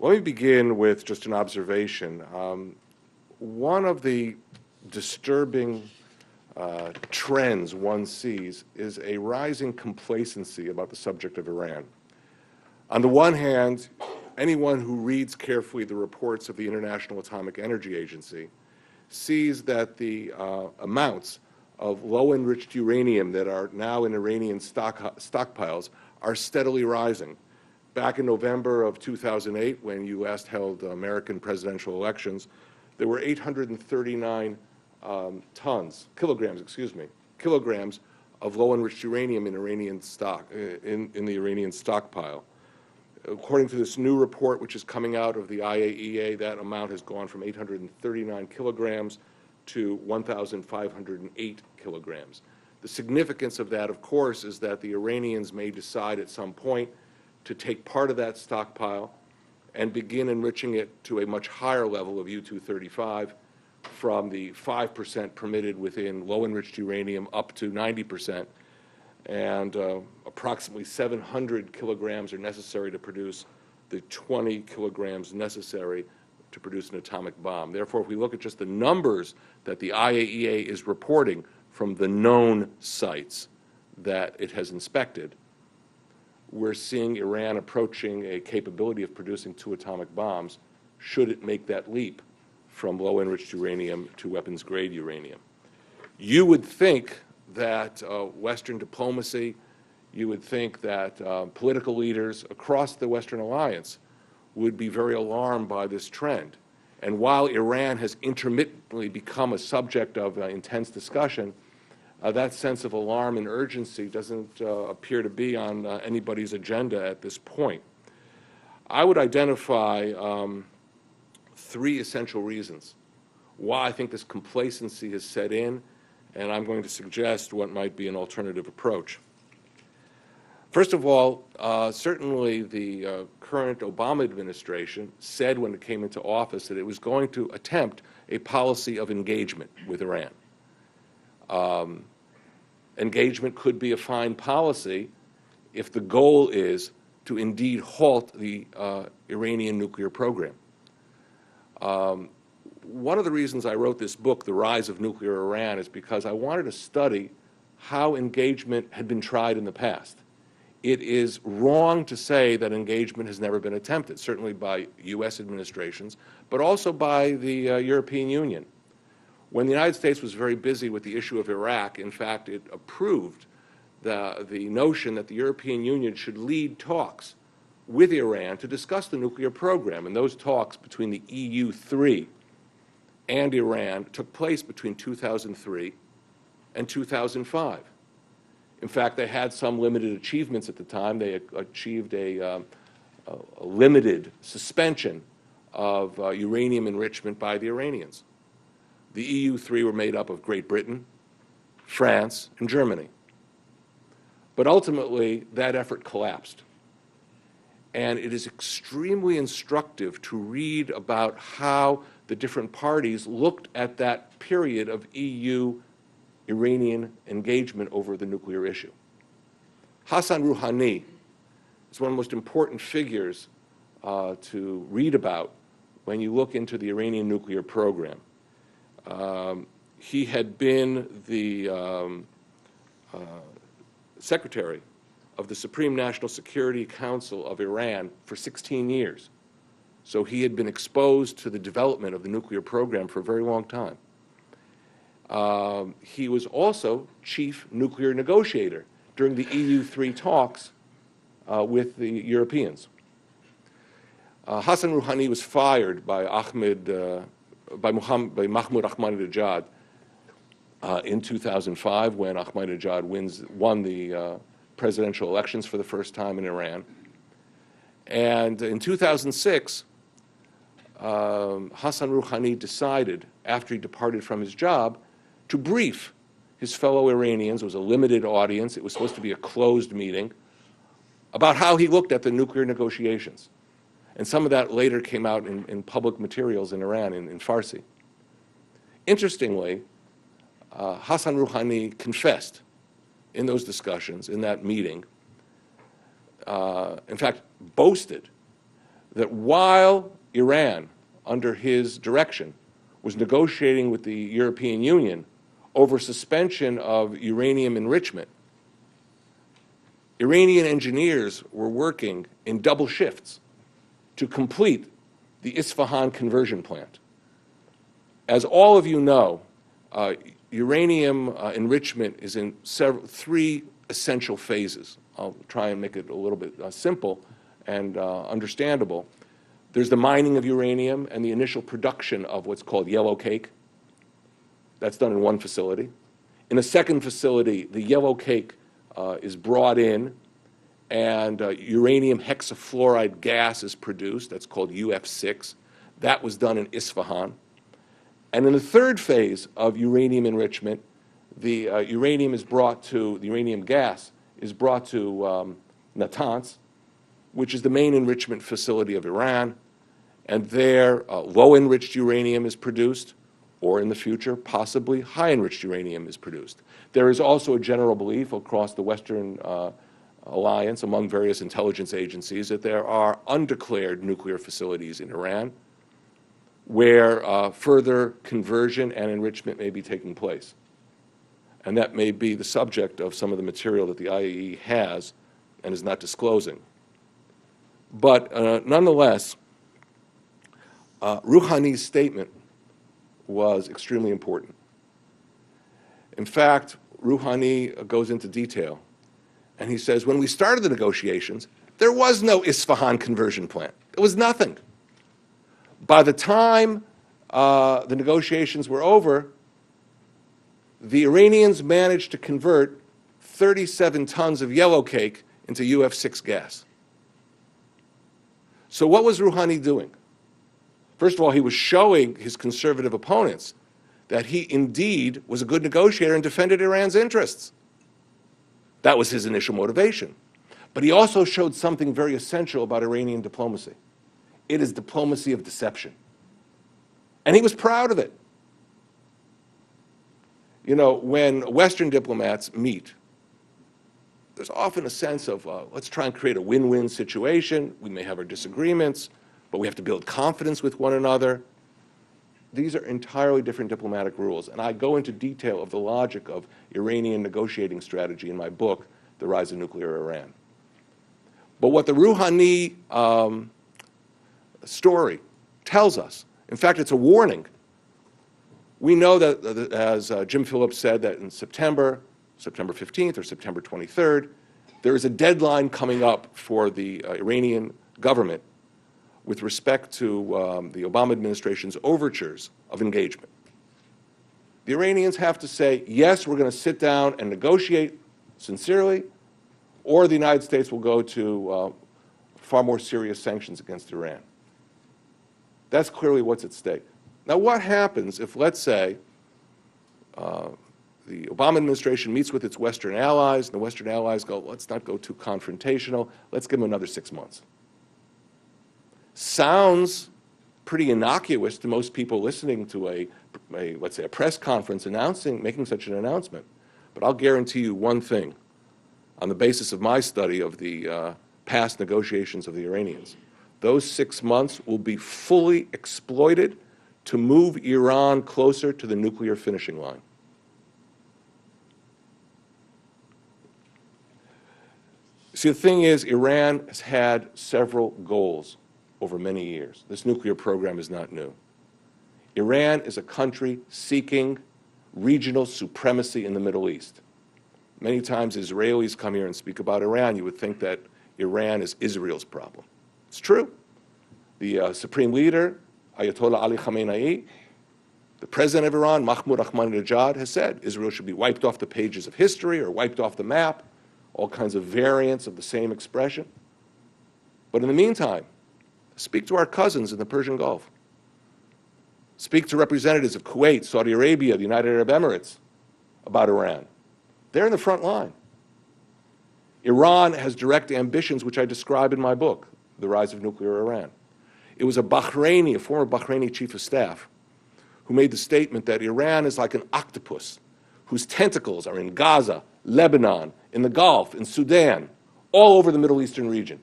Let me begin with just an observation. One of the disturbing trends one sees is a rising complacency about the subject of Iran. On the one hand, anyone who reads carefully the reports of the International Atomic Energy Agency sees that the amounts of low-enriched uranium that are now in Iranian stockpiles are steadily rising. Back in November of 2008, when you last held American presidential elections, there were 839 kilograms of low-enriched uranium in Iranian stock, in the Iranian stockpile. According to this new report, which is coming out of the IAEA, that amount has gone from 839 kilograms to 1,508 kilograms. The significance of that, of course, is that the Iranians may decide at some point to take part of that stockpile and begin enriching it to a much higher level of U-235 from the 5% permitted within low-enriched uranium up to 90%. And approximately 700 kilograms are necessary to produce the 20 kilograms necessary to produce an atomic bomb. Therefore, if we look at just the numbers that the IAEA is reporting from the known sites that it has inspected, we're seeing Iran approaching a capability of producing 2 atomic bombs should it make that leap from low-enriched uranium to weapons-grade uranium. You would think that Western diplomacy, you would think that political leaders across the Western alliance would be very alarmed by this trend. And while Iran has intermittently become a subject of intense discussion, that sense of alarm and urgency doesn't appear to be on anybody's agenda at this point. I would identify 3 essential reasons why I think this complacency has set in, and I'm going to suggest what might be an alternative approach. First of all, certainly the current Obama administration said when it came into office that it was going to attempt a policy of engagement with Iran. Engagement could be a fine policy if the goal is to indeed halt the Iranian nuclear program. One of the reasons I wrote this book, The Rise of Nuclear Iran, is because I wanted to study how engagement had been tried in the past. It is wrong to say that engagement has never been attempted, certainly by U.S. administrations, but also by the European Union. When the United States was very busy with the issue of Iraq, in fact, it approved the notion that the European Union should lead talks with Iran to discuss the nuclear program. And those talks between the EU3 and Iran took place between 2003 and 2005. In fact, they had some limited achievements at the time. They achieved a limited suspension of uranium enrichment by the Iranians. The EU3 were made up of Great Britain, France, and Germany. But ultimately, that effort collapsed. And it is extremely instructive to read about how the different parties looked at that period of EU-Iranian engagement over the nuclear issue. Hassan Rouhani is one of the most important figures to read about when you look into the Iranian nuclear program. He had been the secretary of the Supreme National Security Council of Iran for 16 years. So he had been exposed to the development of the nuclear program for a very long time. He was also chief nuclear negotiator during the EU3 talks with the Europeans. Hassan Rouhani was fired by Mahmoud Ahmadinejad in 2005 when Ahmadinejad won the presidential elections for the first time in Iran. And in 2006, Hassan Rouhani decided, after he departed from his job, to brief his fellow Iranians. It was a limited audience. It was supposed to be a closed meeting, about how he looked at the nuclear negotiations. And some of that later came out in public materials in Iran, in Farsi. Interestingly, Hassan Rouhani confessed in those discussions, in that meeting, in fact, boasted that while Iran, under his direction, was negotiating with the European Union over suspension of uranium enrichment, Iranian engineers were working in double shifts to complete the Isfahan conversion plant. As all of you know, uranium enrichment is in three essential phases. I'll try and make it a little bit simple and understandable. There's the mining of uranium and the initial production of what's called yellow cake. That's done in one facility. In a second facility, the yellow cake is brought in, and uranium hexafluoride gas is produced. That's called UF6. That was done in Isfahan. And in the third phase of uranium enrichment, the uranium gas is brought to Natanz, which is the main enrichment facility of Iran. And there, low-enriched uranium is produced, or in the future, possibly high-enriched uranium is produced. There is also a general belief across the Western alliance among various intelligence agencies that there are undeclared nuclear facilities in Iran where further conversion and enrichment may be taking place. And that may be the subject of some of the material that the IAEA has and is not disclosing. But nonetheless, Rouhani's statement was extremely important. In fact, Rouhani goes into detail, and he says, when we started the negotiations, there was no Isfahan conversion plant. There was nothing. By the time the negotiations were over, the Iranians managed to convert 37 tons of yellow cake into UF6 gas. So what was Rouhani doing? First of all, he was showing his conservative opponents that he indeed was a good negotiator and defended Iran's interests. That was his initial motivation. But he also showed something very essential about Iranian diplomacy. It is diplomacy of deception. And he was proud of it. You know, when Western diplomats meet, there's often a sense of, let's try and create a win-win situation. We may have our disagreements, but we have to build confidence with one another. These are entirely different diplomatic rules. And I go into detail of the logic of Iranian negotiating strategy in my book, The Rise of Nuclear Iran. But what the Rouhani story tells us, in fact, it's a warning. We know that, as Jim Phillips said, that in September 15th or September 23rd, there is a deadline coming up for the Iranian government with respect to the Obama administration's overtures of engagement. The Iranians have to say, yes, we're going to sit down and negotiate sincerely, or the United States will go to far more serious sanctions against Iran. That's clearly what's at stake. Now, what happens if, let's say, the Obama administration meets with its Western allies, and the Western allies go, let's not go too confrontational, let's give them another 6 months. Sounds pretty innocuous to most people listening to let's say, a press conference making such an announcement. But I'll guarantee you one thing, on the basis of my study of the past negotiations of the Iranians. Those 6 months will be fully exploited to move Iran closer to the nuclear finishing line. See, the thing is, Iran has had several goals over many years. This nuclear program is not new. Iran is a country seeking regional supremacy in the Middle East. Many times Israelis come here and speak about Iran. You would think that Iran is Israel's problem. It's true. The supreme leader, Ayatollah Ali Khamenei, the president of Iran, Mahmoud Ahmadinejad, has said Israel should be wiped off the pages of history or wiped off the map, all kinds of variants of the same expression. But in the meantime, speak to our cousins in the Persian Gulf. Speak to representatives of Kuwait, Saudi Arabia, the United Arab Emirates about Iran. They're in the front line. Iran has direct ambitions, which I describe in my book, The Rise of Nuclear Iran. It was a former Bahraini chief of staff, who made the statement that Iran is like an octopus whose tentacles are in Gaza, Lebanon, in the Gulf, in Sudan, all over the Middle Eastern region.